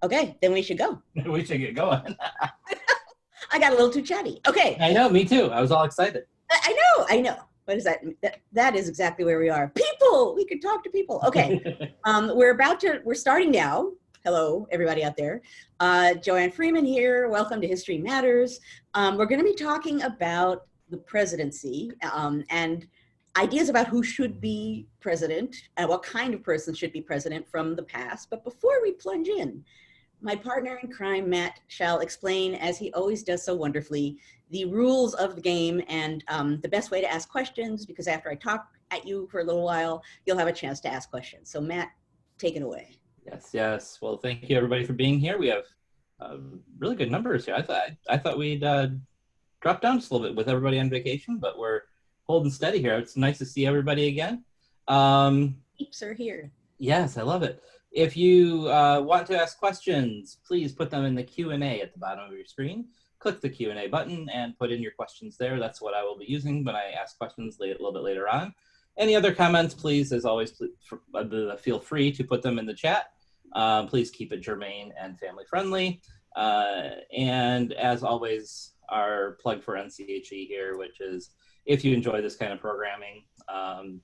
Okay, then we should go. We should get going. I got a little too chatty. Okay. I know, me too. I was all excited. I know. What is that? That is exactly where we are. People, we could talk to people. Okay. We're starting now. Hello, everybody out there. Joanne Freeman here. Welcome to History Matters. We're going to be talking about the presidency and ideas about who should be president and what kind of person should be president from the past. But before we plunge in, my partner in crime, Matt, shall explain, as he always does so wonderfully, the rules of the game and the best way to ask questions, because after I talk at you for a little while, you'll have a chance to ask questions. So Matt, take it away. Yes. Well, thank you everybody for being here. We have really good numbers here. I thought we'd drop down just a little bit with everybody on vacation, but we're holding steady here. It's nice to see everybody again. Peeps are here. Yes, I love it. If you want to ask questions, please put them in the Q&A at the bottom of your screen. Click the Q&A button and put in your questions there. That's what I will be using when I ask questions a little bit later on. Any other comments, please, as always, feel free to put them in the chat. Please keep it germane and family friendly. And as always, our plug for NCHE here, which is if you enjoy this kind of programming,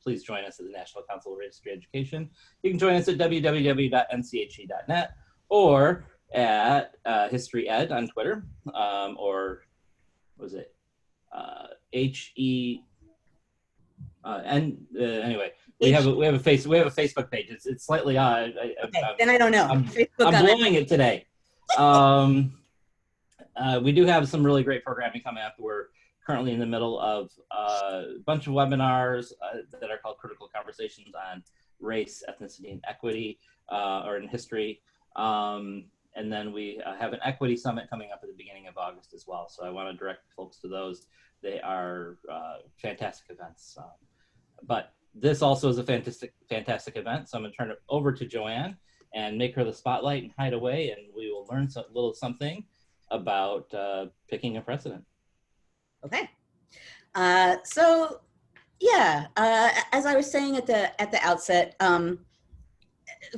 please join us at the National Council of History Education. You can join us at www.nche.net or at History Ed on Twitter, or what was it? HE. Anyway, we have a Facebook page. It's slightly odd. Then I don't know. I'm blowing it today. We do have some really great programming coming up. We're currently in the middle of a bunch of webinars that are called Critical Conversations on Race, Ethnicity, and Equity, or in history. And then we have an equity summit coming up at the beginning of August as well. So I want to direct folks to those. They are fantastic events. But this also is a fantastic event. So I'm going to turn it over to Joanne and make her the spotlight and hide away, and we will learn a little something about picking a president. Okay. So yeah, as I was saying at the outset,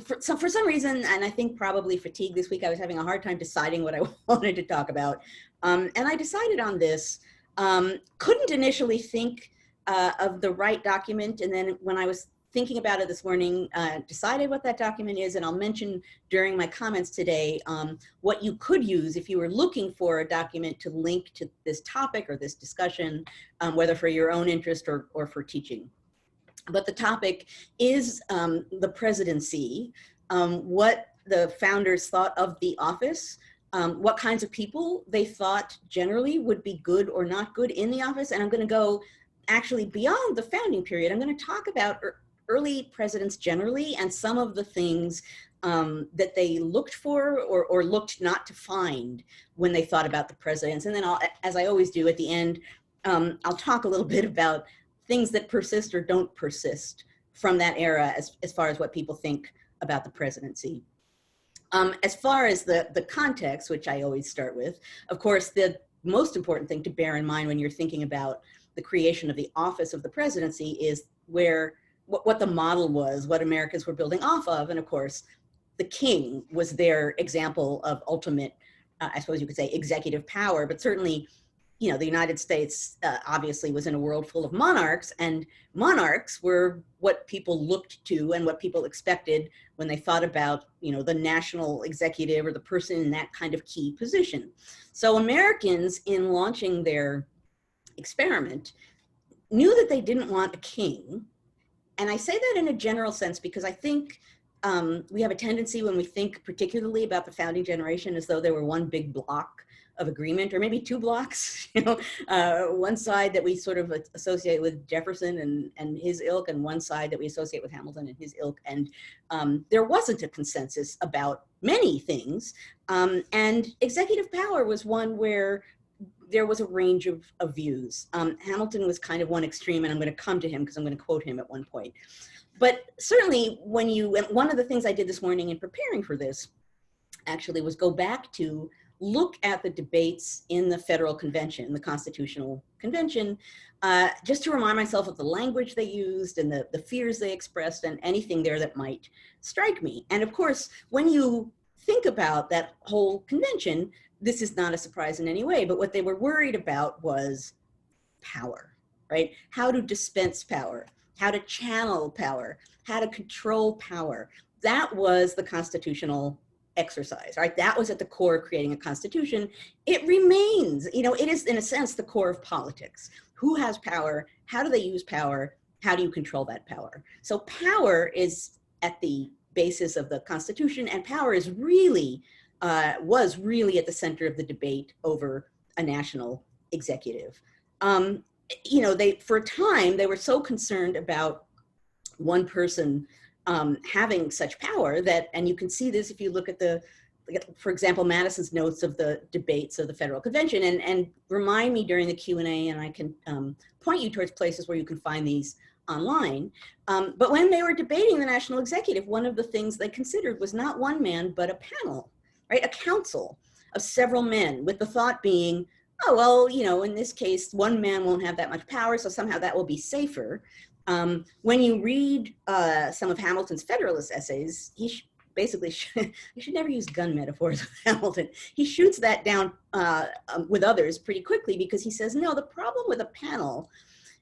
for some reason, and I think probably fatigue this week, I was having a hard time deciding what I wanted to talk about. And I decided on this. Couldn't initially think of the right document, and then when I was thinking about it this morning, decided what that document is, and I'll mention during my comments today what you could use if you were looking for a document to link to this topic or this discussion, whether for your own interest or for teaching. But the topic is the presidency, what the founders thought of the office, what kinds of people they thought generally would be good or not good in the office. And I'm going to go actually beyond the founding period. I'm going to talk about early presidents generally and some of the things that they looked for or looked not to find when they thought about the presidents. And then I'll, as I always do at the end, I'll talk a little bit about things that persist or don't persist from that era as far as what people think about the presidency. As far as the context, which I always start with, of course, the most important thing to bear in mind when you're thinking about the creation of the office of the presidency is what the model was, what Americans were building off of. And of course, the king was their example of ultimate, I suppose you could say, executive power, but certainly, you know, the United States obviously was in a world full of monarchs, and monarchs were what people looked to and what people expected when they thought about, you know, the national executive or the person in that kind of key position. So Americans, in launching their experiment, knew that they didn't want a king. And I say that in a general sense because I think we have a tendency when we think particularly about the founding generation as though they were one big block of agreement, or maybe two blocks, you know, one side that we sort of associate with Jefferson and his ilk, and one side that we associate with Hamilton and his ilk. And there wasn't a consensus about many things. And executive power was one where there was a range of views. Hamilton was kind of one extreme, and I'm going to come to him because I'm going to quote him at one point. But certainly one of the things I did this morning in preparing for this actually was go back to look at the debates in the Federal Convention, the Constitutional Convention, just to remind myself of the language they used and the fears they expressed and anything there that might strike me. And of course, when you think about that whole convention, this is not a surprise in any way, but what they were worried about was power, right? How to dispense power, how to channel power, how to control power. That was the constitutional exercise, right? That was at the core of creating a constitution. It remains, you know, it is in a sense the core of politics. Who has power? How do they use power? How do you control that power? So power is at the basis of the Constitution, and power is really, was really at the center of the debate over a national executive. You know, for a time, they were so concerned about one person having such power that, and you can see this if you look at for example, Madison's notes of the debates of the Federal Convention, and remind me during the Q&A, and I can point you towards places where you can find these online. But when they were debating the national executive, one of the things they considered was not one man, but a panel, right? A council of several men, with the thought being, oh, well, you know, in this case, one man won't have that much power, so somehow that will be safer. When you read some of Hamilton's Federalist essays, he basically, you should never use gun metaphors with Hamilton. He shoots that down with others pretty quickly, because he says, no, the problem with a panel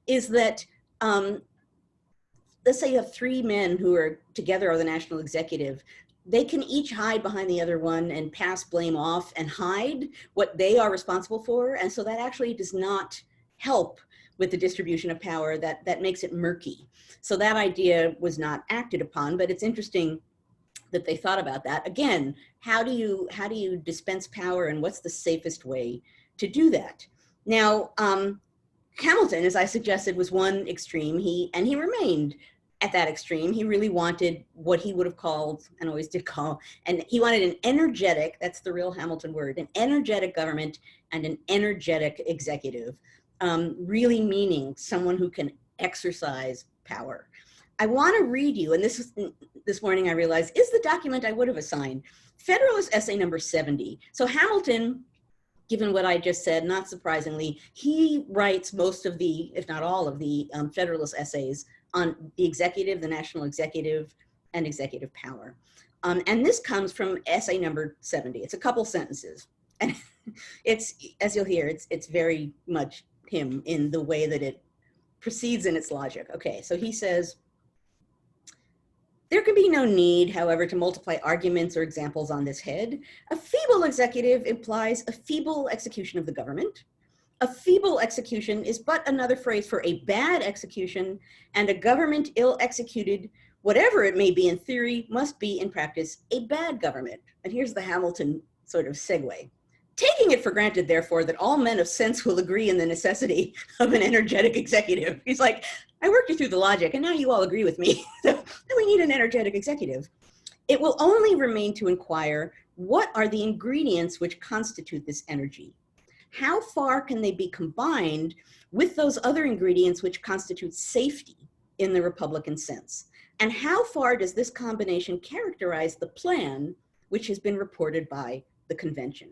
is that, let's say you have three men who are together or the national executive, they can each hide behind the other one and pass blame off and hide what they are responsible for. And so that actually does not help with the distribution of power. That makes it murky. So that idea was not acted upon, but it's interesting that they thought about that. Again, how do you dispense power, and what's the safest way to do that? Now, Hamilton, as I suggested, was one extreme. He remained at that extreme. He really wanted what he would have called, and always did call, and he wanted an energetic, that's the real Hamilton word, an energetic government and an energetic executive, really meaning someone who can exercise power. I want to read you, and this morning I realized is the document I would have assigned, Federalist Essay number 70. So Hamilton, given what I just said, not surprisingly, he writes most of the, if not all of the Federalist essays on the executive, the national executive, and executive power. And this comes from essay number 70. It's a couple sentences. And it's, as you'll hear, it's very much him in the way that it proceeds in its logic. Okay, so he says, there can be no need, however, to multiply arguments or examples on this head. A feeble executive implies a feeble execution of the government. A feeble execution is but another phrase for a bad execution, and a government ill executed, whatever it may be in theory, must be in practice a bad government. And here's the Hamilton sort of segue. Taking it for granted, therefore, that all men of sense will agree in the necessity of an energetic executive. He's like, I worked you through the logic, and now you all agree with me that we need an energetic executive. It will only remain to inquire, what are the ingredients which constitute this energy? How far can they be combined with those other ingredients which constitute safety in the Republican sense? And how far does this combination characterize the plan which has been reported by the convention?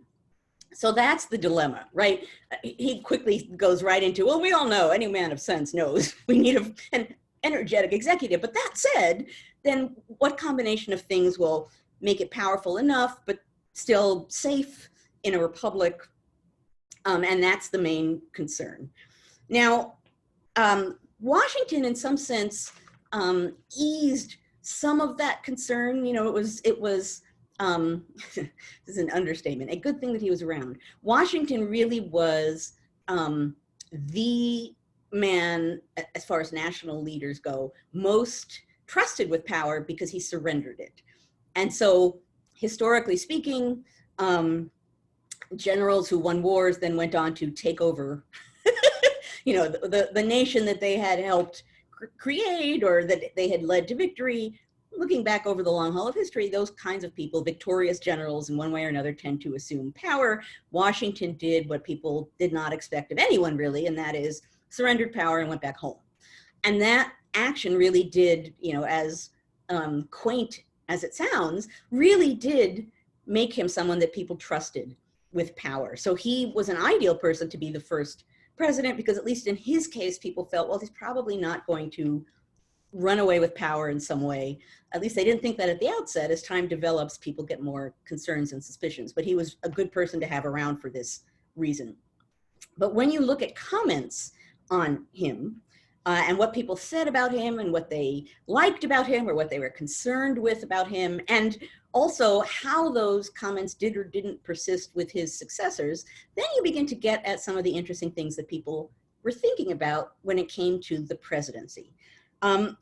So that's the dilemma, right? He quickly goes right into, well, we all know, any man of sense knows we need an energetic executive. But that said, then what combination of things will make it powerful enough, but still safe in a republic? And that's the main concern. Now, Washington, in some sense, eased some of that concern. You know, it was this is an understatement, a good thing that he was around. Washington really was the man, as far as national leaders go, most trusted with power because he surrendered it. And so, historically speaking, generals who won wars then went on to take over, you know, the nation that they had helped create or that they had led to victory. Looking back over the long haul of history, those kinds of people, victorious generals in one way or another, tend to assume power. Washington did what people did not expect of anyone really, and that is surrendered power and went back home. And that action really did, you know, as quaint as it sounds, really did make him someone that people trusted with power. So he was an ideal person to be the first president because, at least in his case, people felt, well, he's probably not going to run away with power in some way. At least they didn't think that at the outset. As time develops, people get more concerns and suspicions, but he was a good person to have around for this reason. But when you look at comments on him, and what people said about him and what they liked about him or what they were concerned with about him, and also how those comments did or didn't persist with his successors, then you begin to get at some of the interesting things that people were thinking about when it came to the presidency.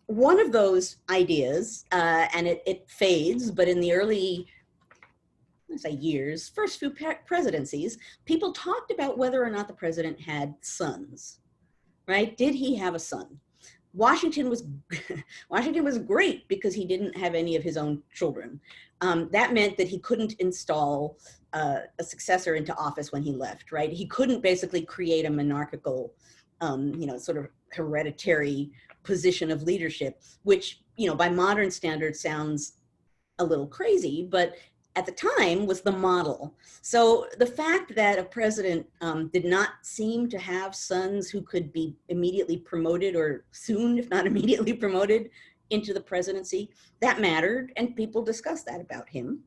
One of those ideas, and it fades, but in the early, let's say years, first few presidencies, people talked about whether or not the president had sons. Right? Did he have a son? Washington was great because he didn't have any of his own children. That meant that he couldn't install a successor into office when he left, right? He couldn't basically create a monarchical, sort of hereditary position of leadership, which, by modern standards sounds a little crazy, but at the time was the model. So the fact that a president did not seem to have sons who could be immediately promoted or soon, if not immediately promoted into the presidency, that mattered, and people discussed that about him.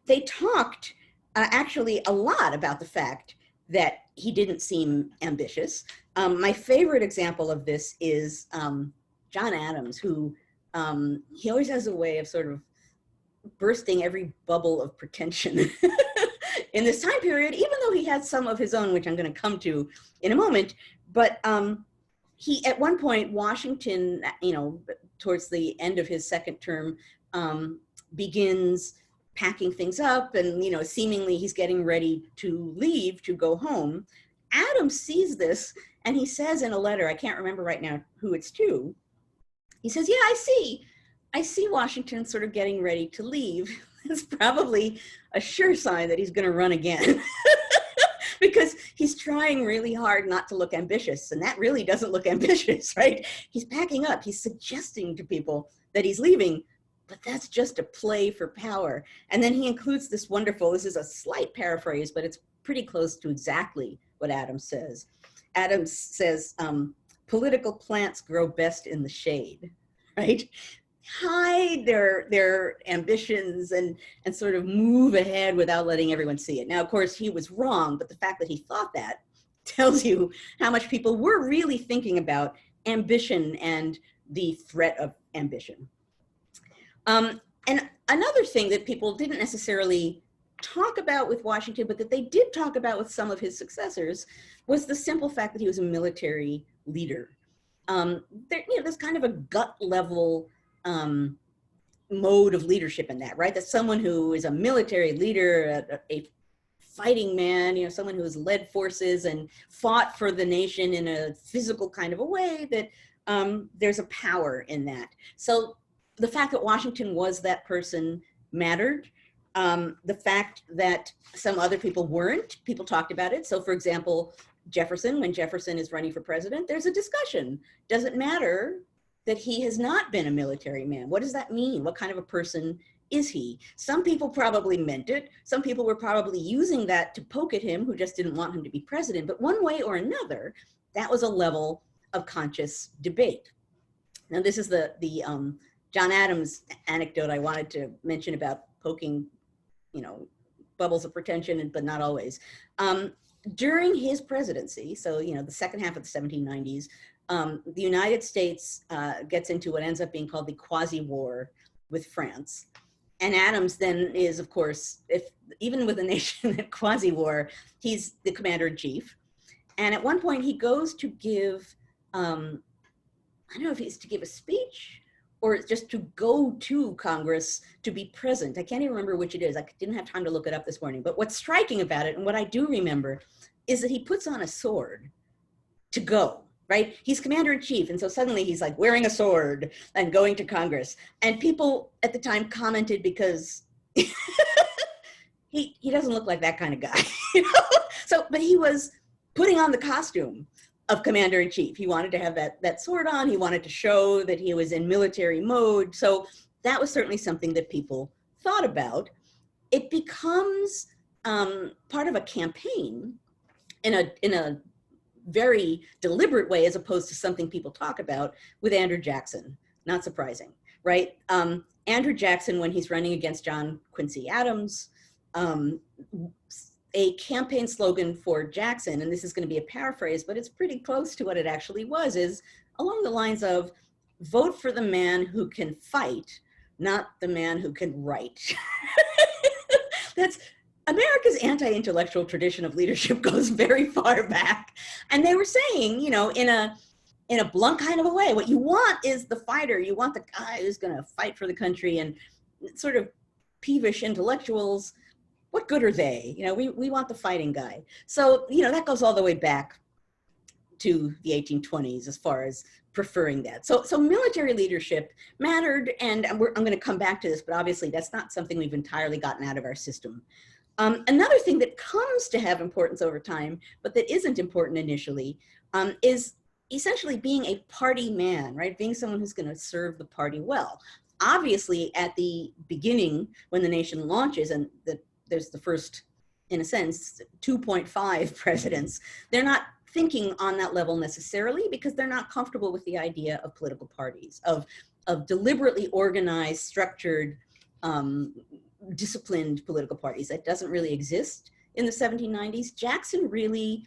They talked actually a lot about the fact that he didn't seem ambitious. My favorite example of this is John Adams, who he always has a way of sort of bursting every bubble of pretension in this time period, even though he had some of his own, which I'm going to come to in a moment. But he, at one point, Washington, towards the end of his second term, begins packing things up, and seemingly he's getting ready to leave to go home. Adams sees this, and he says in a letter, I can't remember right now who it's to, he says, "Yeah, I see Washington sort of getting ready to leave." It's probably a sure sign that he's going to run again because he's trying really hard not to look ambitious, and that really doesn't look ambitious, right? He's packing up. He's suggesting to people that he's leaving, but that's just a play for power. And then he includes this this is a slight paraphrase, but it's pretty close to exactly what Adams says. Adams says, political plants grow best in the shade, right? Hide their ambitions and sort of move ahead without letting everyone see it. Now, of course, he was wrong, but the fact that he thought that tells you how much people were really thinking about ambition and the threat of ambition. And another thing that people didn't necessarily talk about with Washington, but that they did talk about with some of his was the simple fact that he was a military leader. There's kind of a gut level mode of leadership in that, right? That someone who is a military leader, a fighting man, someone who has led forces and fought for the nation in a physical kind of a way, that there's a power in that. So the fact that Washington was that person mattered. The fact that some other people weren't, people talked about it. So for example, Jefferson, when Jefferson is running for president, there's a discussion. Does it matter that he has not been a military man? What does that mean? What kind of a person is he? Some people probably meant it. Some people were probably using that to poke at him who just didn't want him to be president. But one way or another, that was a level of conscious debate. Now, this is the John Adams anecdote I wanted to mention about poking, bubbles of pretension, but not always. During his presidency, so, the second half of the 1790s, the United States gets into what ends up being called the quasi-war with France. And Adams then is, of course, even with a nation at quasi-war, he's the commander-in-chief. And at one point he goes to give, I don't know if he's to give a speech or just to go to Congress to be present. I can't even remember which it is. I didn't have time to look it up this morning. But what's striking about it, and what I do remember, is that he puts on a sword to go. Right? He's commander-in-chief, and so suddenly he's like wearing a sword and going to Congress. And people at the time commented because he doesn't look like that kind of guy, So, but he was putting on the costume of commander-in-chief. He wanted to have that sword on. He wanted to show that he was in military mode. So that was certainly something that people thought about. It becomes part of a campaign in a very deliberate way, as opposed to something people talk about, with Andrew Jackson. Not surprising, right? Andrew Jackson, when he's running against John Quincy Adams, a campaign slogan for Jackson, and this is going to be a paraphrase, but it's pretty close to what it actually was, is along the lines of, vote for the man who can fight, not the man who can write. That's America's anti-intellectual tradition of leadership goes very far back. And they were saying, you know, in a blunt kind of a way, what you want is the fighter. You want the guy who's going to fight for the country, and sort of peevish intellectuals, what good are they? You know, we want the fighting guy. So, you know, that goes all the way back to the 1820s as far as preferring that. So military leadership mattered, and I'm going to come back to this, but obviously that's not something we've entirely gotten out of our system. Another thing that comes to have importance over time, but that isn't important initially, is essentially being a party man, right? Being someone who's going to serve the party well. Obviously, at the beginning, when the nation launches, and there's the first, in a sense, 2.5 presidents, they're not thinking on that level necessarily, because they're not comfortable with the idea of political parties, of deliberately organized, structured, disciplined political parties. That doesn't really exist in the 1790s. Jackson really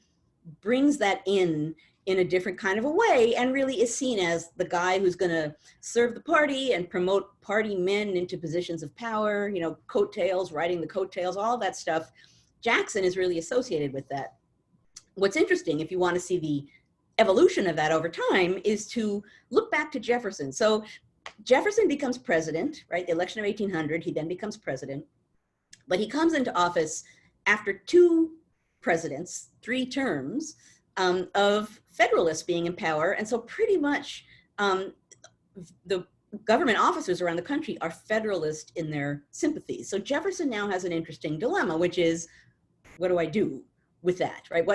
brings that in a different kind of a way, and really is seen as the guy who's going to serve the party and promote party men into positions of power, you know, coattails, riding the coattails, all that stuff. Jackson is really associated with that. What's interesting, if you want to see the evolution of that over time, is to look back to Jefferson. So Jefferson becomes president, right? The election of 1800, he then becomes president, but he comes into office after 2 presidents, 3 terms, of Federalists being in power. And so pretty much the government officers around the country are Federalist in their sympathies. So Jefferson now has an interesting dilemma, which is, what do I do with that, right?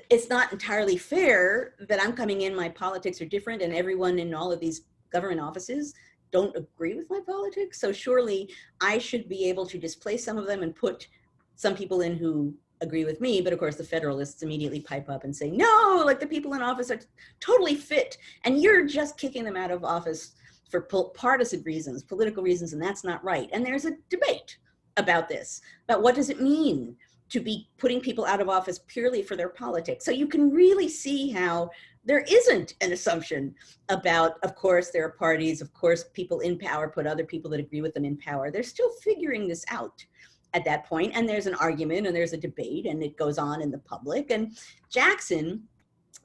It's not entirely fair that I'm coming in, my politics are different, and everyone in all of these government offices don't agree with my politics. So surely I should be able to displace some of them and put some people in who agree with me. But of course the Federalists immediately pipe up and say, no, like the people in office are totally fit, and you're just kicking them out of office for partisan reasons, political reasons, and that's not right. And there's a debate about this, about what does it mean to be putting people out of office purely for their politics. So you can really see how there isn't an assumption about, of course, there are parties, of course, people in power put other people that agree with them in power. They're still figuring this out at that point, and there's an argument and there's a debate, and it goes on in the public. And Jackson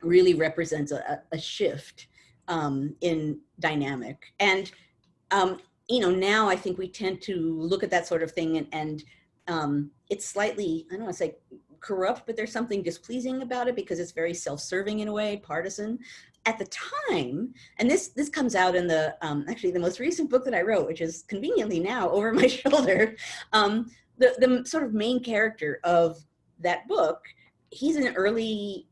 really represents a shift in dynamic. And, you know, now I think we tend to look at that sort of thing and it's slightly, I don't want to say corrupt, but there's something displeasing about it because it's very self-serving in a way, partisan. At the time, and this comes out in the, actually the most recent book that I wrote, which is conveniently now over my shoulder, the sort of main character of that book, he's an early,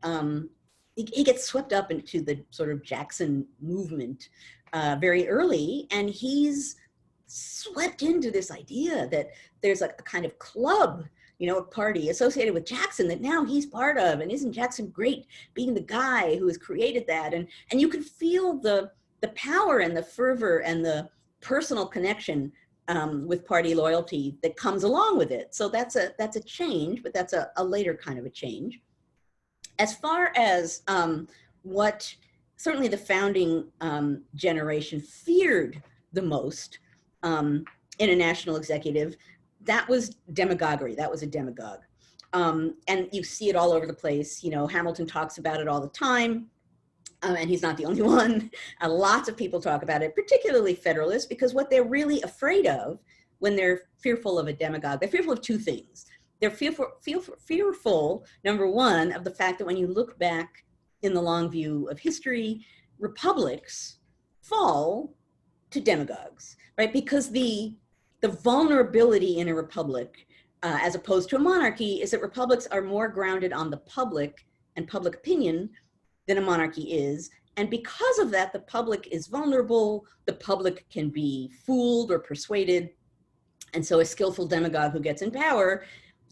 he gets swept up into the sort of Jackson movement very early, and he's swept into this idea that there's a kind of club, you know, a party associated with Jackson that now he's part of, and isn't Jackson great being the guy who has created that? And you can feel the power and the fervor and the personal connection with party loyalty that comes along with it. So that's a change, but that's a later kind of a change. As far as what certainly the founding generation feared the most in a national executive, that was demagoguery. That was a demagogue. And you see it all over the place. You know, Hamilton talks about it all the time, and he's not the only one. Lots of people talk about it, particularly Federalists, because what they're really afraid of when they're fearful of a demagogue, they're fearful of 2 things. They're fearful, number one, of the fact that when you look back in the long view of history, republics fall to demagogues, right? Because the vulnerability in a republic, as opposed to a monarchy, is that republics are more grounded on the public and public opinion than a monarchy is. And because of that, the public is vulnerable, the public can be fooled or persuaded. And so a skillful demagogue who gets in power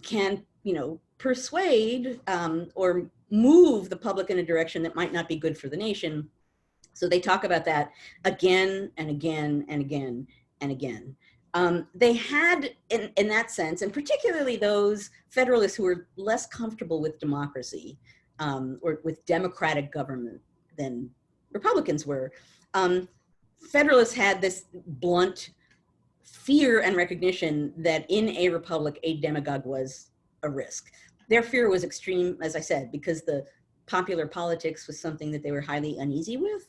can, you know, persuade or move the public in a direction that might not be good for the nation. So they talk about that again and again and again and again. They had, in that sense, and particularly those Federalists who were less comfortable with democracy or with democratic government than Republicans were, Federalists had this blunt fear and recognition that in a republic, a demagogue was a risk. Their fear was extreme, as I said, because the popular politics was something that they were highly uneasy with.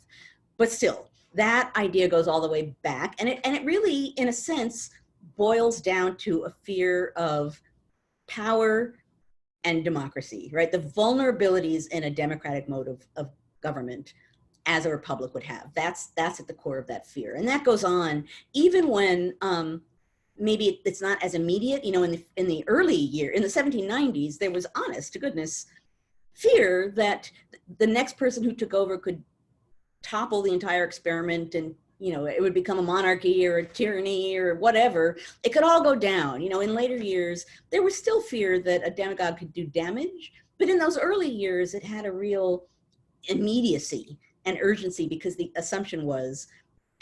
But still, that idea goes all the way back. And it really, in a sense, boils down to a fear of power and democracy, right? The vulnerabilities in a democratic mode of government as a republic would have. That's at the core of that fear. And that goes on even when maybe it's not as immediate. You know, in the early year, in the 1790s, there was honest to goodness fear that the next person who took over could topple the entire experiment, and you know, it would become a monarchy or a tyranny or whatever. It could all go down. You know, in later years, there was still fear that a demagogue could do damage, but in those early years, it had a real immediacy and urgency because the assumption was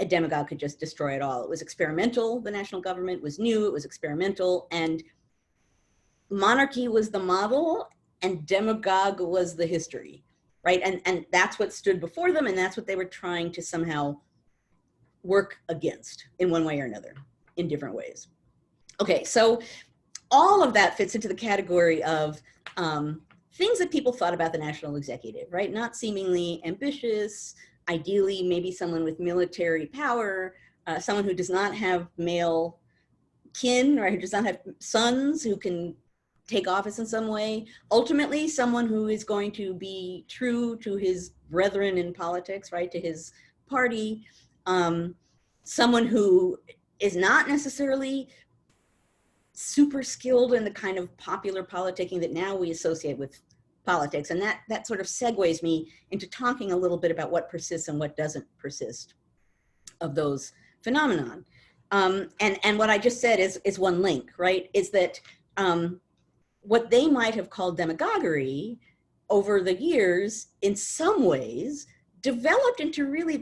a demagogue could just destroy it all. It was experimental. The national government was new. It was experimental, and monarchy was the model, and demagogue was the history. Right, and that's what stood before them, and that's what they were trying to somehow work against in one way or another, in different ways. Okay, so all of that fits into the category of things that people thought about the national executive, right? Not seemingly ambitious, ideally maybe someone with military power, someone who does not have male kin, right? Who does not have sons who can take office in some way. Ultimately, someone who is going to be true to his brethren in politics, right, to his party. Someone who is not necessarily super skilled in the kind of popular politicking that now we associate with politics. And that sort of segues me into talking a little bit about what persists and what doesn't persist of those phenomenon. And what I just said is one link, right, is that what they might have called demagoguery over the years, in some ways, developed into really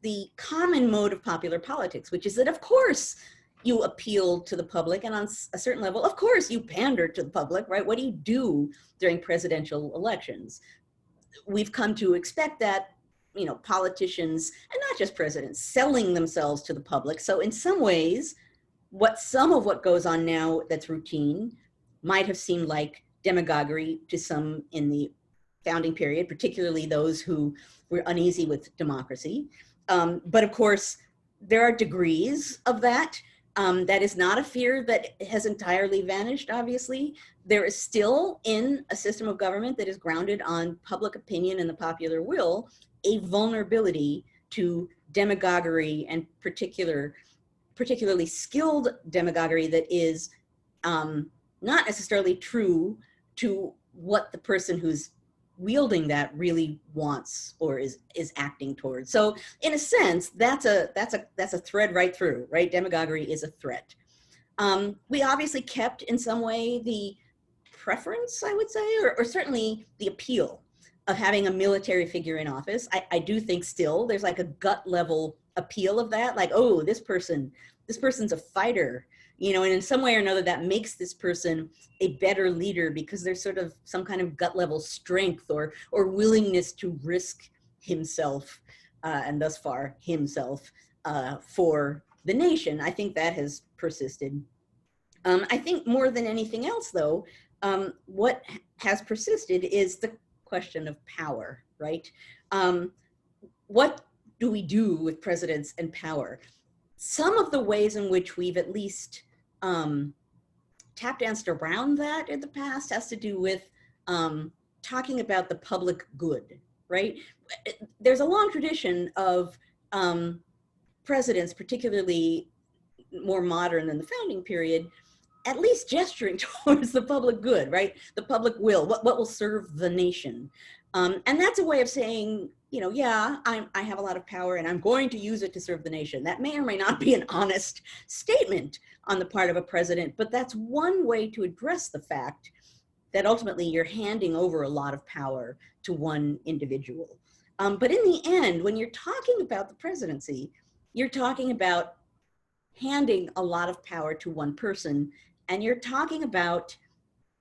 the common mode of popular politics, which is that, of course, you appeal to the public, and on a certain level, of course, you pander to the public, right? What do you do during presidential elections? We've come to expect that, you know, politicians, and not just presidents, selling themselves to the public. So in some ways, some of what goes on now that's routine might have seemed like demagoguery to some in the founding period, particularly those who were uneasy with democracy. But of course, there are degrees of that. That is not a fear that has entirely vanished, obviously. There is still, in a system of government that is grounded on public opinion and the popular will, a vulnerability to demagoguery, and particularly skilled demagoguery that is not necessarily true to what the person who's wielding that really wants or is acting towards. So in a sense, that's a thread right through, right? Demagoguery is a threat. We obviously kept in some way the preference, I would say, or certainly the appeal of having a military figure in office. I do think still there's like a gut level appeal of that, like, oh, this person's a fighter, you know, and in some way or another that makes this person a better leader because there's sort of some kind of gut level strength or willingness to risk himself and thus far himself for the nation. I think that has persisted. I think more than anything else, though, what has persisted is the question of power, right? What do we do with presidents and power? Some of the ways in which we've at least tap danced around that in the past has to do with talking about the public good, right? There's a long tradition of presidents, particularly more modern than the founding period, at least gesturing towards the public good, right? The public will, what will serve the nation. And that's a way of saying, you know, yeah, I have a lot of power and I'm going to use it to serve the nation. That may or may not be an honest statement on the part of a president, but that's one way to address the fact that ultimately you're handing over a lot of power to one individual. But in the end, when you're talking about the presidency, you're talking about handing a lot of power to one person, and you're talking about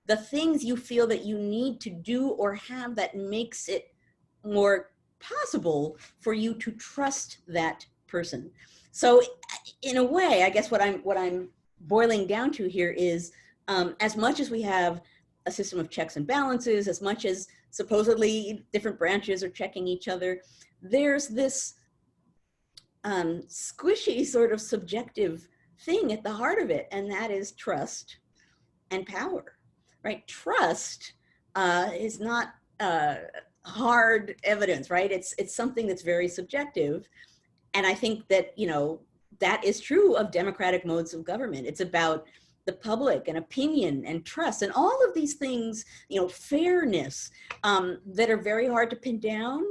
the things you feel that you need to do or have that makes it more possible for you to trust that person. So in a way, I guess what I'm boiling down to here is, as much as we have a system of checks and balances, as much as supposedly different branches are checking each other, there's this squishy sort of subjective thing at the heart of it, and that is trust and power, right? Trust is not hard evidence, right? It's something that's very subjective. And I think that, that is true of democratic modes of government. It's about the public and opinion and trust and all of these things, fairness, that are very hard to pin down.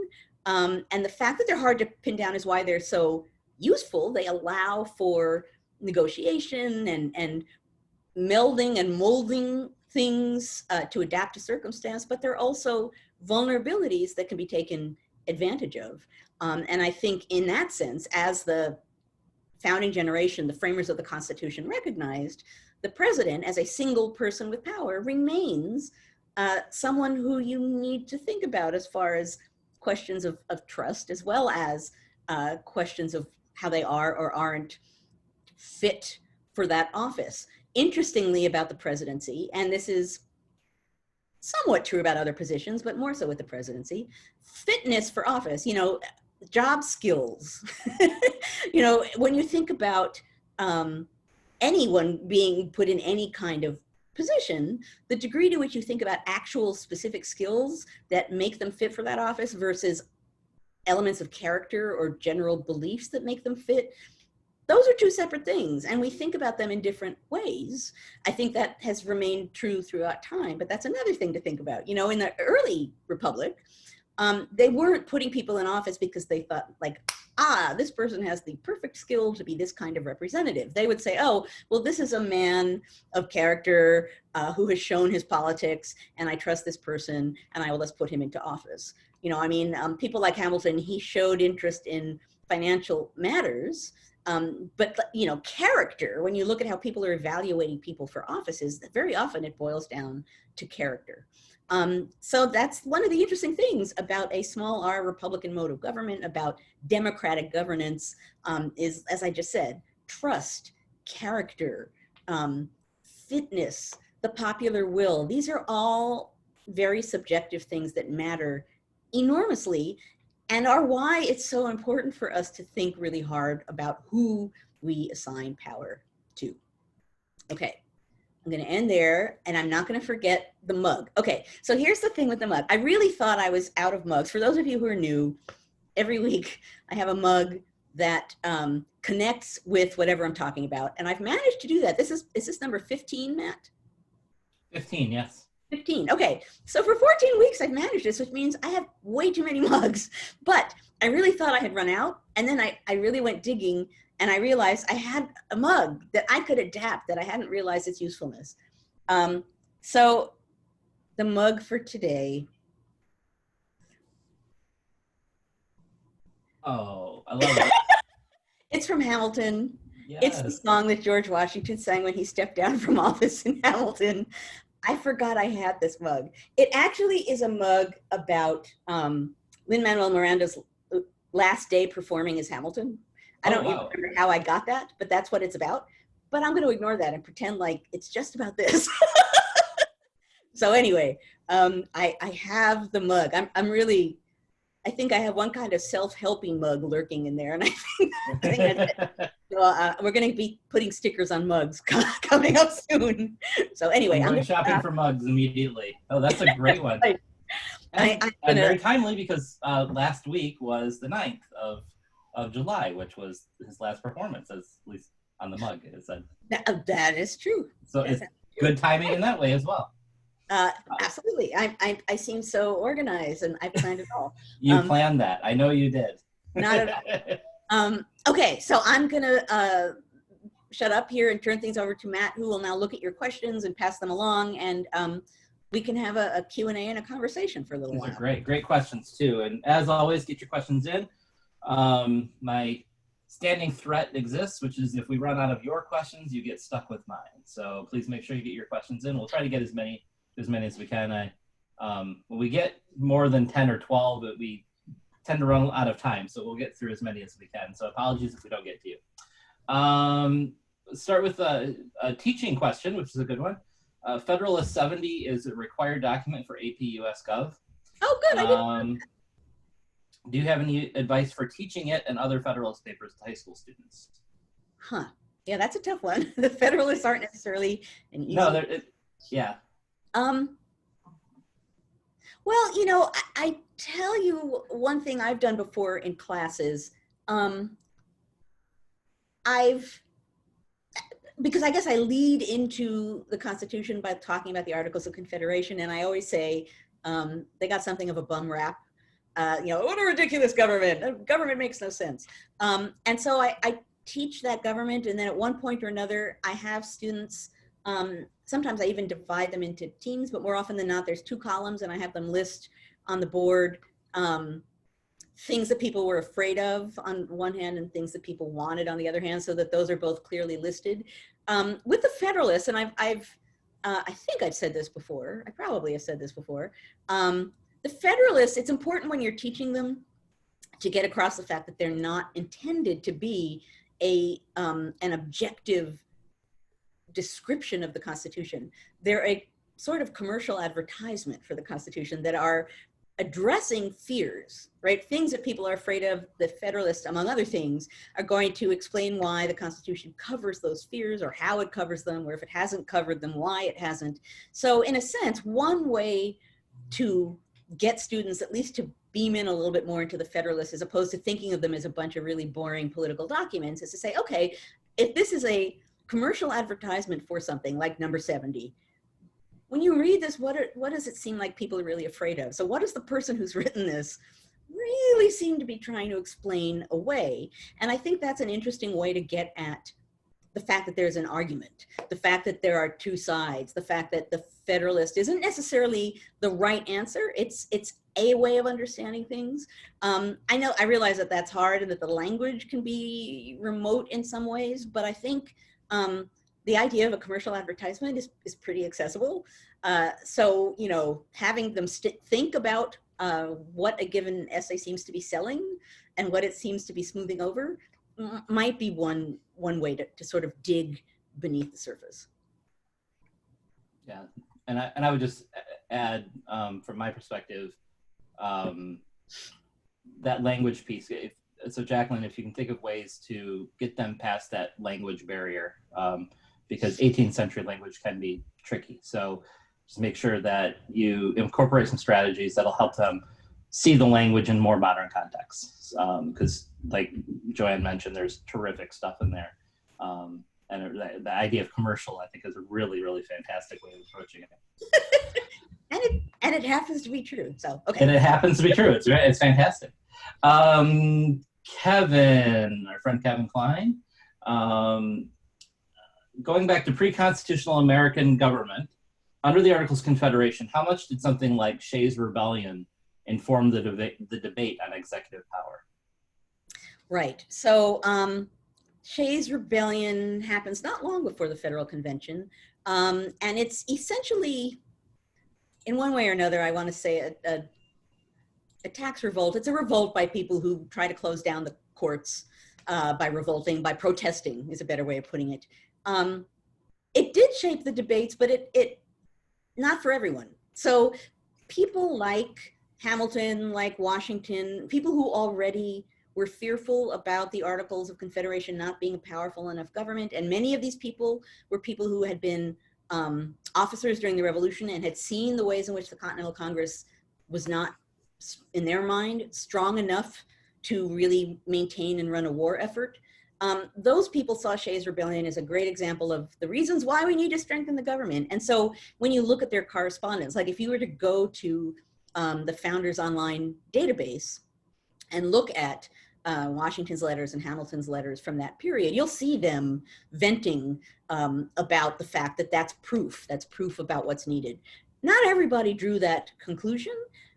And the fact that they're hard to pin down is why they're so useful. They allow for negotiation and melding and molding things to adapt to circumstance, but they're also vulnerabilities that can be taken advantage of. And I think in that sense, as the founding generation, the framers of the Constitution recognized, the president as a single person with power remains someone who you need to think about as far as questions of trust, as well as questions of how they are or aren't fit for that office. Interestingly about the presidency, and this is somewhat true about other positions, but more so with the presidency, fitness for office, job skills. When you think about anyone being put in any kind of position, the degree to which you think about actual specific skills that make them fit for that office versus elements of character or general beliefs that make them fit, those are two separate things, and we think about them in different ways. I think that has remained true throughout time, but that's another thing to think about. In the early republic, they weren't putting people in office because they thought this person has the perfect skill to be this kind of representative. They would say, oh, well, this is a man of character who has shown his politics, and I trust this person, and I will just put him into office. People like Hamilton, he showed interest in financial matters, but character, when you look at how people are evaluating people for offices, very often it boils down to character. So that's one of the interesting things about a small r Republican mode of government, about democratic governance, is, as I just said, trust, character, fitness, the popular will. These are all very subjective things that matter enormously, and are why it's so important for us to think really hard about who we assign power to. Okay, I'm going to end there, and I'm not going to forget the mug. Okay, so here's the thing with the mug. I really thought I was out of mugs. For those of you who are new, every week I have a mug that connects with whatever I'm talking about, and I've managed to do that. Is this number 15, Matt? 15, yes. 15. Okay, so for 14 weeks I've managed this, which means I have way too many mugs, but I really thought I had run out, and then I really went digging, and I realized I had a mug that I could adapt, that I hadn't realized its usefulness. So the mug for today. Oh, I love it. It's from Hamilton. Yes. It's the song that George Washington sang when he stepped down from office in Hamilton. I forgot I had this mug. It actually is a mug about Lin-Manuel Miranda's last day performing as Hamilton. I don't even remember how I got that, but that's what it's about. But I'm going to ignore that and pretend like it's just about this. So anyway, I have the mug. I think I have one kind of self-helping mug lurking in there, and I think we're going to be putting stickers on mugs coming up soon. So anyway, I'm shopping for mugs immediately. Oh, that's a great one. And very timely, because last week was the 9th of July, which was his last performance, at least on the mug, it said. That is true. So it's good timing in that way as well. Absolutely. I seem so organized, and I planned it all. You planned that. I know you did. Not at all. Okay, so I'm going to shut up here and turn things over to Matt, who will now look at your questions and pass them along. And we can have a Q&A and a conversation for a little These while. are great questions too. And as always, get your questions in. My standing threat exists, which is if we run out of your questions, you get stuck with mine. So please make sure you get your questions in. We'll try to get as many as we can. When we get more than 10 or 12, we tend to run out of time. So we'll get through as many as we can. So apologies if we don't get to you. Let's start with a teaching question, which is a good one. Federalist 70 is a required document for AP US Gov. Oh, good. I didn't. Do you have any advice for teaching it and other Federalist papers to high school students? Huh. Yeah, that's a tough one. The Federalists aren't necessarily an easy. No, yeah. Well, you know, I tell you one thing I've done before in classes. Because I guess I lead into the Constitution by talking about the Articles of Confederation, and I always say they got something of a bum rap. You know, what a ridiculous government. Government makes no sense. And so I teach that government, and then at one point or another, I have students, sometimes I even divide them into teams, but more often than not, there's 2 columns, and I have them list on the board things that people were afraid of on one hand and things that people wanted on the other hand, so that those are both clearly listed. With the Federalists, and I think I've said this before, I probably have said this before, the Federalists, it's important when you're teaching them to get across the fact that they're not intended to be an objective description of the Constitution. They're a sort of commercial advertisement for the Constitution that are addressing fears, right? Things that people are afraid of. The Federalists, among other things, are going to explain why the Constitution covers those fears, or how it covers them, or if it hasn't covered them, why it hasn't. So in a sense, one way to get students at least to beam in a little bit more into the Federalists, as opposed to thinking of them as a bunch of really boring political documents, is to say, okay, if this is a commercial advertisement for something like number 70, when you read this, what does it seem like people are really afraid of? So what does the person who's written this really seem to be trying to explain away? And I think that's an interesting way to get at the fact that there's an argument, the fact that there are 2 sides, the fact that the Federalist isn't necessarily the right answer. It's a way of understanding things. I realize that that's hard and that the language can be remote in some ways, but I think the idea of a commercial advertisement is pretty accessible. So, you know, having them think about what a given essay seems to be selling and what it seems to be smoothing over might be one way to sort of dig beneath the surface. Yeah, and I would just add, from my perspective, that language piece. So Jacqueline, if you can think of ways to get them past that language barrier, because 18th century language can be tricky. So just make sure that you incorporate some strategies that'll help them see the language in more modern contexts. Because like Joanne mentioned, there's terrific stuff in there. And the idea of commercial, I think, is a really, really fantastic way of approaching it. and it happens to be true. So, okay. And it happens to be true. It's fantastic. Kevin, our friend Kevin Klein, going back to pre-constitutional American government, under the Articles of Confederation, how much did something like Shays' Rebellion inform the debate on executive power? Right. So Shays' Rebellion happens not long before the Federal Convention. And it's essentially, in one way or another, I want to say a tax revolt. It's a revolt by people who try to close down the courts by revolting, by protesting is a better way of putting it. It did shape the debates, but it not for everyone. So people like Hamilton, like Washington, people who already were fearful about the Articles of Confederation not being a powerful enough government, and many of these people were people who had been officers during the Revolution and had seen the ways in which the Continental Congress was not, in their mind, strong enough to really maintain and run a war effort. Those people saw Shays' Rebellion as a great example of the reasons why we need to strengthen the government. And so when you look at their correspondence, like if you were to go to the Founders Online database and look at Washington's letters and Hamilton's letters from that period, you'll see them venting about the fact that that's proof about what's needed. Not everybody drew that conclusion,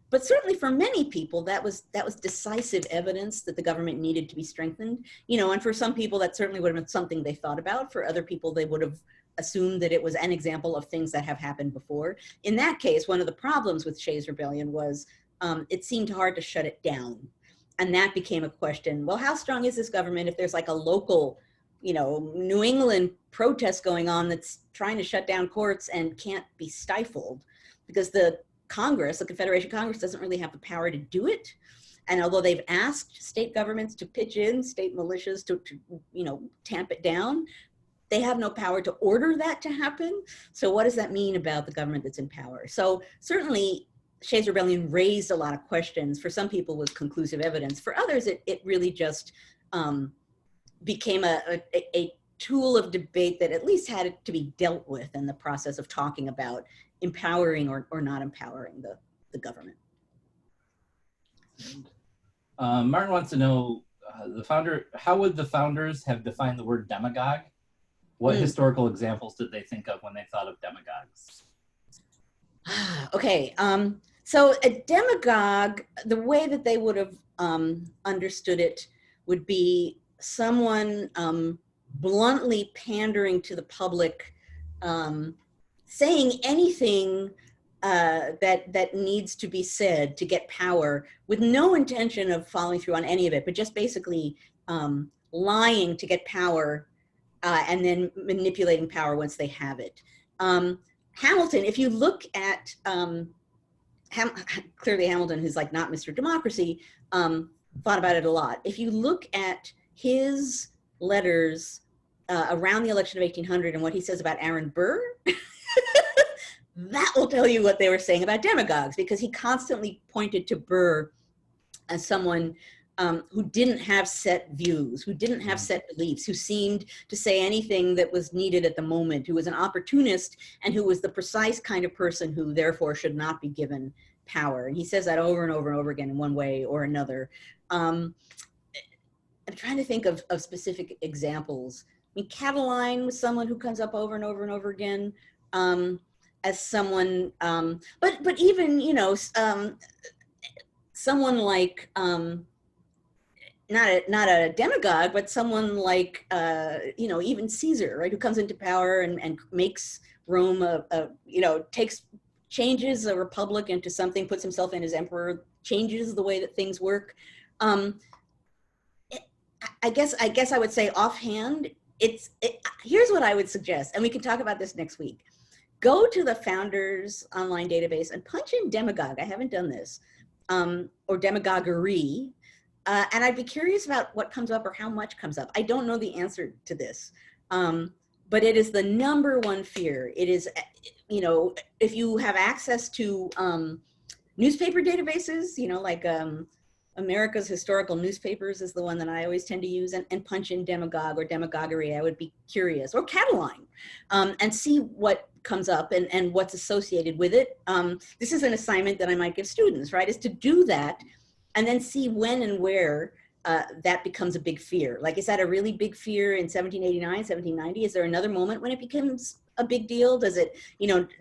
but certainly for many people, that was decisive evidence that the government needed to be strengthened. And for some people, that certainly would have been something they thought about. For other people, they would have assumed that it was an example of things that have happened before. In that case, one of the problems with Shays' Rebellion was it seemed hard to shut it down. And that became a question. Well, how strong is this government if there's like a local, New England protest going on that's trying to shut down courts and can't be stifled? Because the Congress, the Confederation Congress, doesn't really have the power to do it. And although they've asked state governments to pitch in, state militias to tamp it down, they have no power to order that to happen. So what does that mean about the government that's in power? So certainly Shays' Rebellion raised a lot of questions. For some people with conclusive evidence. For others, it really just became a tool of debate that at least had to be dealt with in the process of talking about empowering or not empowering the government. Martin wants to know, how would the founders have defined the word demagogue? What historical examples did they think of when they thought of demagogues? Okay, so a demagogue, the way that they would have understood it would be someone bluntly pandering to the public, saying anything that needs to be said to get power with no intention of following through on any of it, but just basically lying to get power and then manipulating power once they have it. Hamilton, if you look at, clearly Hamilton, who's like not Mr. Democracy, thought about it a lot. If you look at his letters around the election of 1800 and what he says about Aaron Burr, that will tell you what they were saying about demagogues, because he constantly pointed to Burr as someone who didn't have set views, who didn't have set beliefs, who seemed to say anything that was needed at the moment, who was an opportunist, and who was the precise kind of person who therefore should not be given power. And he says that over and over and over again in one way or another. I'm trying to think of specific examples. I mean, Catiline was someone who comes up over and over and over again as someone, but even, someone like, not a demagogue, but someone like, even Caesar, right, who comes into power and makes Rome changes a republic into something, puts himself in as emperor, changes the way that things work. I guess I would say offhand, here's what I would suggest, and we can talk about this next week. Go to the Founders online database and punch in demagogue. I haven't done this, or demagoguery. And I'd be curious about what comes up or how much comes up. I don't know the answer to this, but it is the #1 fear. It is, if you have access to newspaper databases, like America's Historical Newspapers is the one that I always tend to use, and punch in demagogue or demagoguery, I would be curious, or Catiline, and see what comes up and what's associated with it. This is an assignment that I might give students, right, is to do that and then see when and where that becomes a big fear. Like, is that a really big fear in 1789, 1790? Is there another moment when it becomes a big deal? Does it,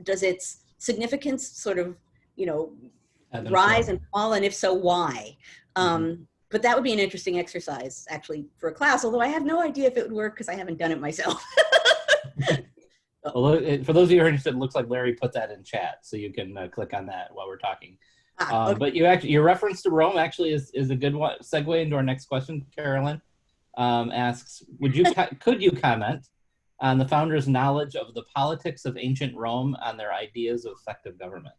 does its significance sort of, rise and fall? And if so, why? But that would be an interesting exercise, actually, for a class, although I have no idea if it would work because I haven't done it myself. Well, for those of you who are interested, it looks like Larry put that in chat, so you can click on that while we're talking. Okay. But your reference to Rome actually is a good one, segue into our next question. Carolyn asks, could you comment on the founders' knowledge of the politics of ancient Rome and their ideas of effective government?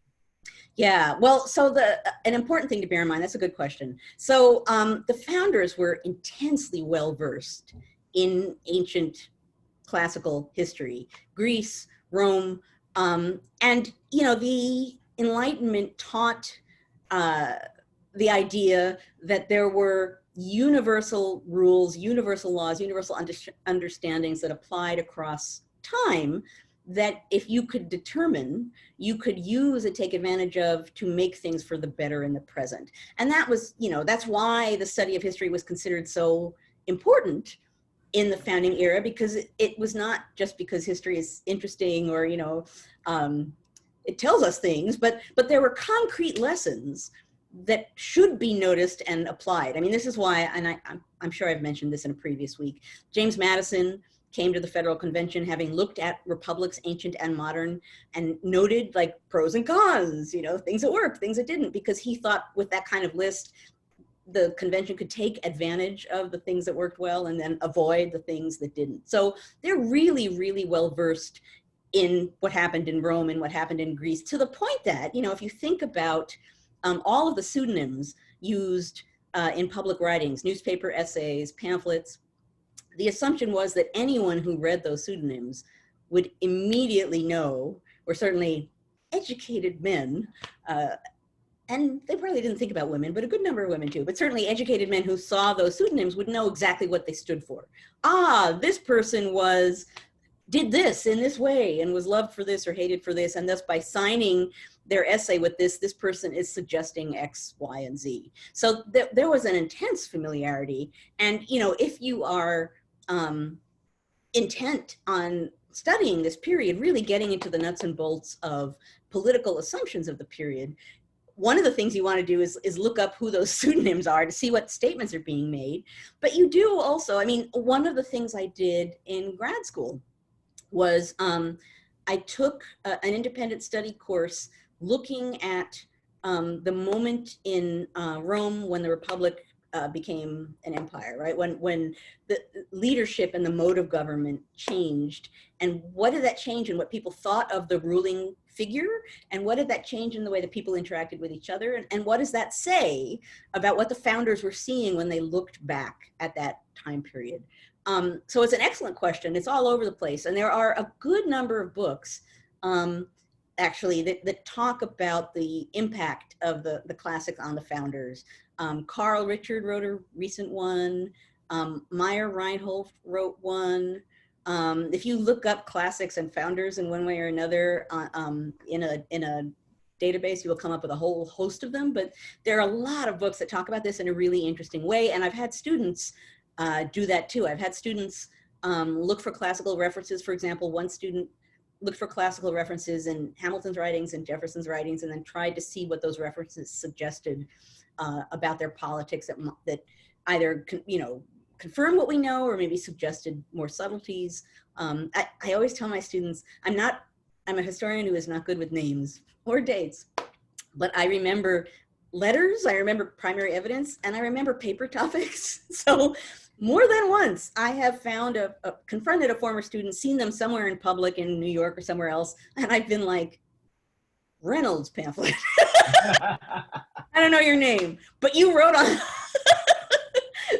Yeah, well, so an important thing to bear in mind, that's a good question. So the founders were intensely well-versed in ancient classical history, Greece, Rome, and, the Enlightenment taught the idea that there were universal rules, universal laws, universal understandings that applied across time that if you could determine, you could use and take advantage of to make things for the better in the present. And that was, that's why the study of history was considered so important in the founding era, because it was not just because history is interesting or, it tells us things, but there were concrete lessons that should be noticed and applied. I mean, this is why, and I'm sure I've mentioned this in a previous week, James Madison came to the Federal Convention having looked at republics, ancient and modern, and noted like pros and cons, you know, things that worked, things that didn't, because he thought with that kind of list, the convention could take advantage of the things that worked well and then avoid the things that didn't. So they're really, really well versed in what happened in Rome and what happened in Greece, to the point that, you know, if you think about all of the pseudonyms used in public writings, newspaper essays, pamphlets, the assumption was that anyone who read those pseudonyms would immediately know, or certainly educated men, and they probably didn't think about women, but a good number of women too, but certainly educated men who saw those pseudonyms would know exactly what they stood for. Ah, this person did this in this way and was loved for this or hated for this, and thus by signing their essay with this person is suggesting X, Y, and Z. So there was an intense familiarity. And, you know, if you are intent on studying this period, really getting into the nuts and bolts of political assumptions of the period, one of the things you want to do is look up who those pseudonyms are to see what statements are being made. But you do also, I mean, one of the things I did in grad school was I took an independent study course looking at the moment in Rome when the Republic became an empire, right? When the leadership and the mode of government changed, and what did that change in what people thought of the ruling figure, and what did that change in the way that people interacted with each other, and what does that say about what the founders were seeing when they looked back at that time period? So it's an excellent question. It's all over the place, and there are a good number of books actually that talk about the impact of the classics on the founders. Carl Richard wrote a recent one. Meyer Reinhold wrote one. If you look up classics and founders in one way or another in a database, you will come up with a whole host of them. But there are a lot of books that talk about this in a really interesting way. And I've had students do that too. I've had students look for classical references. For example, one student looked for classical references in Hamilton's writings and Jefferson's writings, and then tried to see what those references suggested about their politics that either, you know, confirm what we know or maybe suggested more subtleties. I always tell my students, I'm a historian who is not good with names or dates, but I remember letters, I remember primary evidence, and I remember paper topics. So more than once, I have found confronted a former student, seen them somewhere in public in New York or somewhere else, and I've been like, Reynolds pamphlet. I don't know your name, but you wrote on.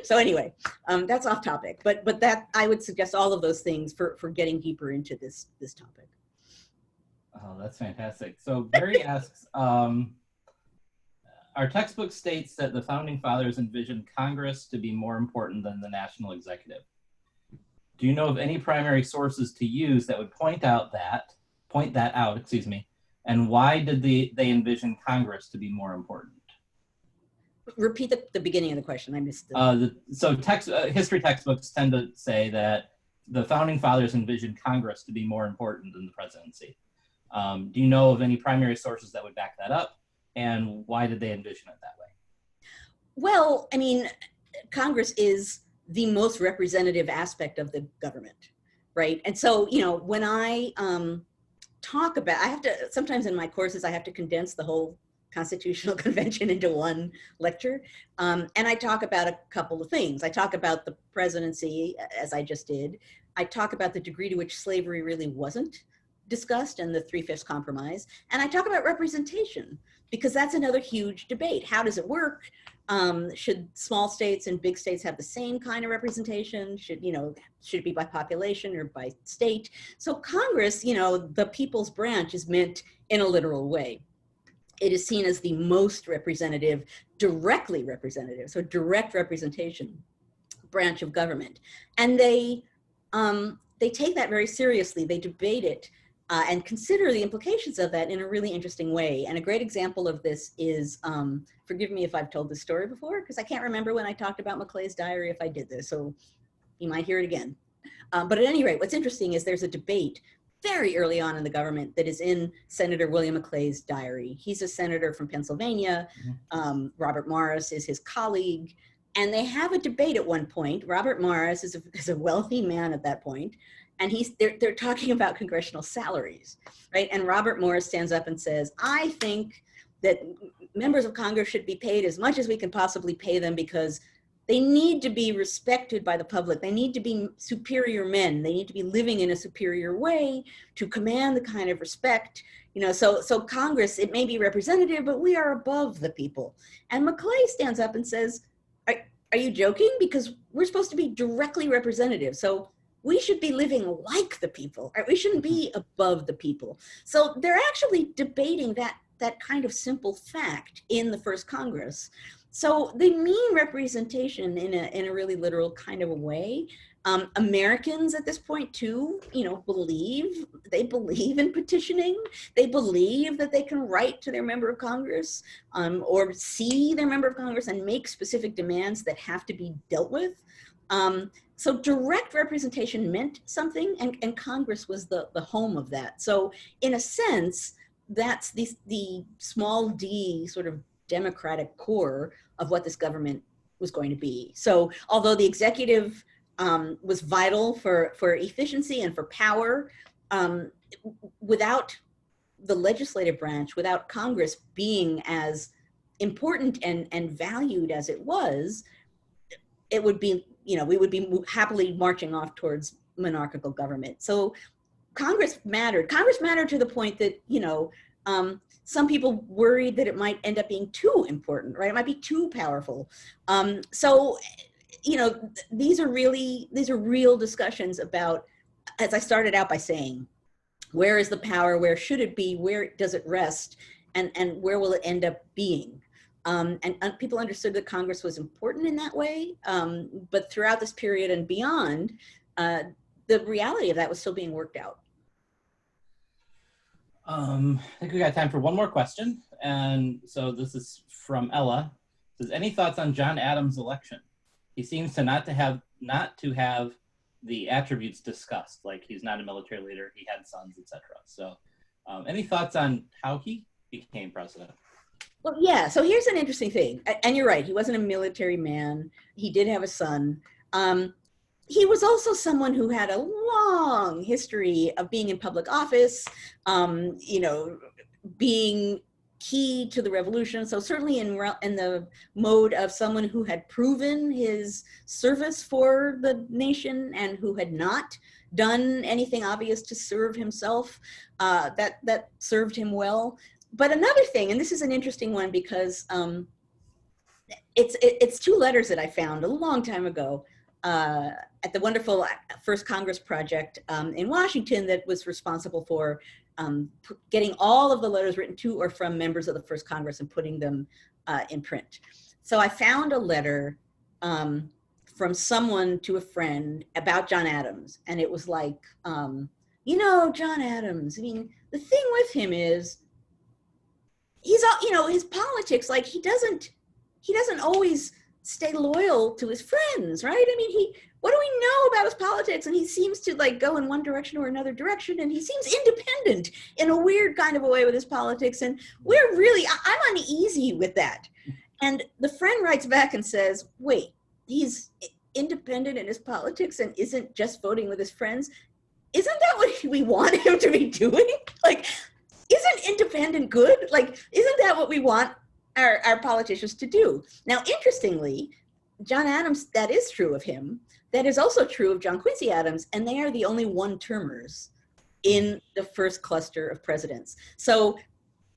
So anyway, that's off topic, but that I would suggest all of those things for getting deeper into this topic. Oh, that's fantastic. So Barry asks, our textbook states that the founding fathers envisioned Congress to be more important than the national executive. Do you know of any primary sources to use that would point that out, excuse me, and why did they envision Congress to be more important? Repeat the beginning of the question. I missed it. So history textbooks tend to say that the founding fathers envisioned Congress to be more important than the presidency. Do you know of any primary sources that would back that up? And why did they envision it that way? Well, I mean, Congress is the most representative aspect of the government, right? And so, you know, when I talk about, sometimes in my courses, I have to condense the whole Constitutional Convention into one lecture. And I talk about a couple of things. I talk about the presidency, as I just did. I talk about the degree to which slavery really wasn't discussed and the 3/5 compromise. And I talk about representation, because that's another huge debate. How does it work? Should small states and big states have the same kind of representation? Should it be by population or by state? So Congress, you know, the people's branch, is meant in a literal way. It is seen as the most representative, directly representative, so direct representation branch of government. And they take that very seriously. They debate it and consider the implications of that in a really interesting way. And a great example of this is, forgive me if I've told this story before, because I can't remember when I talked about Maclay's diary if I did this, so you might hear it again. But at any rate, what's interesting is there's a debate very early on in the government that is in Senator William McClay's diary. He's a senator from Pennsylvania. Robert Morris is his colleague. And they have a debate at one point. Robert Morris is a wealthy man at that point, and they're talking about congressional salaries, right? And Robert Morris stands up and says, I think that members of Congress should be paid as much as we can possibly pay them because they need to be respected by the public. They need to be superior men. They need to be living in a superior way to command the kind of respect. So Congress, it may be representative, but we are above the people. And McClay stands up and says, are you joking? Because we're supposed to be directly representative. So we should be living like the people, right? We shouldn't be above the people. So they're actually debating that kind of simple fact in the first Congress. So they mean representation in a really literal kind of a way. Americans at this point too, believe in petitioning. They believe that they can write to their member of Congress or see their member of Congress and make specific demands that have to be dealt with. So direct representation meant something, and Congress was the home of that. So in a sense, that's the small d sort of democratic core of what this government was going to be. So although the executive was vital for efficiency and for power, without the legislative branch, without Congress being as important and valued as it was, it would be, we would be happily marching off towards monarchical government. So Congress mattered. Congress mattered to the point that, some people worried that it might end up being too important, right? It might be too powerful. These are real discussions about, as I started out by saying, where is the power? Where should it be? Where does it rest? And where will it end up being? And people understood that Congress was important in that way. But throughout this period and beyond, the reality of that was still being worked out. I think we got time for one more question. And so this is from Ella. It says, any thoughts on John Adams' election? He seems to not to have the attributes discussed, like he's not a military leader, he had sons, etc. So any thoughts on how he became president? Well, yeah, so here's an interesting thing. And you're right, he wasn't a military man. He did have a son. He was also someone who had a long history of being in public office, being key to the revolution. So certainly in the mode of someone who had proven his service for the nation and who had not done anything obvious to serve himself, that served him well. But another thing, and this is an interesting one because it's two letters that I found a long time ago at the wonderful First Congress Project in Washington that was responsible for getting all of the letters written to or from members of the First Congress and putting them in print. So I found a letter from someone to a friend about John Adams. And it was like, John Adams, I mean, the thing with him is, he's, his politics, like he doesn't always stay loyal to his friends, right? I mean, what do we know about his politics? And he seems to like go in one direction or another direction, and he seems independent in a weird kind of a way with his politics. And I'm uneasy with that. And the friend writes back and says, wait, he's independent in his politics and isn't just voting with his friends. Isn't that what we want him to be doing? Like, isn't independent good? Like, isn't that what we want our politicians to do? Now, interestingly, John Adams, that is true of him. That is also true of John Quincy Adams, and they are the only one-termers in the first cluster of presidents. So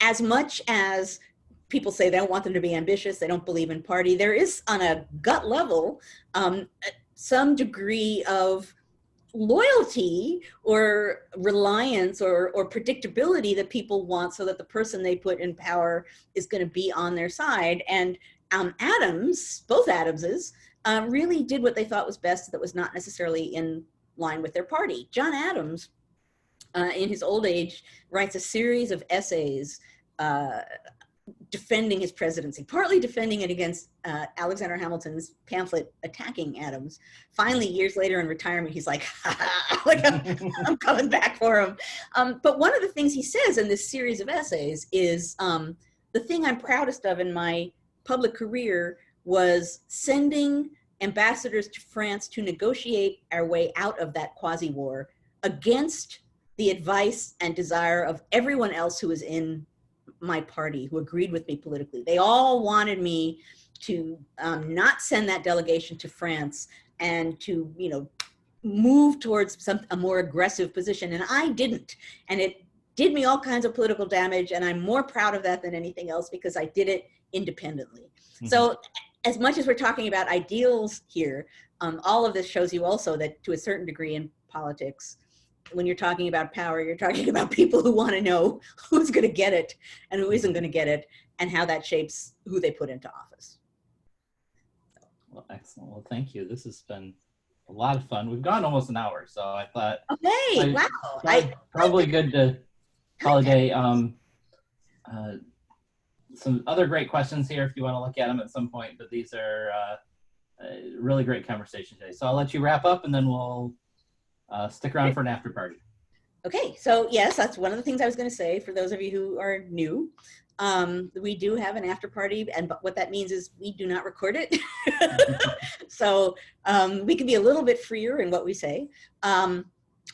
as much as people say they don't want them to be ambitious, they don't believe in party, there is on a gut level some degree of loyalty or reliance or predictability that people want so that the person they put in power is going to be on their side. And Adams, both Adamses, really did what they thought was best that was not necessarily in line with their party. John Adams, in his old age, writes a series of essays defending his presidency, partly defending it against Alexander Hamilton's pamphlet attacking Adams. Finally, years later in retirement, he's like, like I'm coming back for him. But one of the things he says in this series of essays is the thing I'm proudest of in my public career was sending ambassadors to France to negotiate our way out of that quasi-war against the advice and desire of everyone else who was in my party, who agreed with me politically. They all wanted me to not send that delegation to France and to, you know, move towards a more aggressive position. And I didn't. And it did me all kinds of political damage. And I'm more proud of that than anything else because I did it independently. Mm-hmm. So as much as we're talking about ideals here, all of this shows you also that to a certain degree in politics, when you're talking about power, you're talking about people who want to know who's going to get it and who isn't going to get it, and how that shapes who they put into office. Well, excellent. Well, thank you. This has been a lot of fun. We've gone almost an hour, so I thought, okay, wow, probably good to call it a some other great questions here if you want to look at them at some point, but these are a really great conversation today. So I'll let you wrap up, and then we'll stick around for an after party. Okay, so yes, that's one of the things I was going to say for those of you who are new. We do have an after party, and what that means is we do not record it. So we can be a little bit freer in what we say.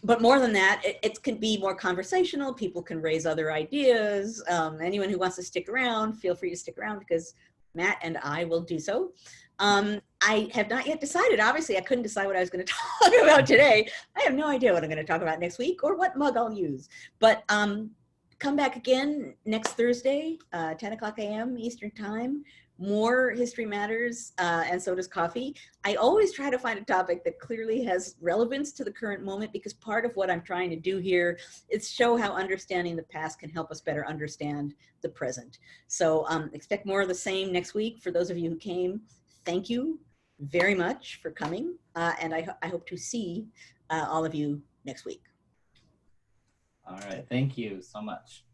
But more than that, it can be more conversational. People can raise other ideas. Anyone who wants to stick around, feel free to stick around because Matt and I will do so. I have not yet decided. Obviously, I couldn't decide what I was going to talk about today. I have no idea what I'm going to talk about next week or what mug I'll use. But come back again next Thursday, 10 o'clock a.m. Eastern Time. More History Matters, and so does coffee. I always try to find a topic that clearly has relevance to the current moment, because part of what I'm trying to do here is show how understanding the past can help us better understand the present. So expect more of the same next week. For those of you who came, thank you very much for coming, and I hope to see all of you next week. All right, thank you so much.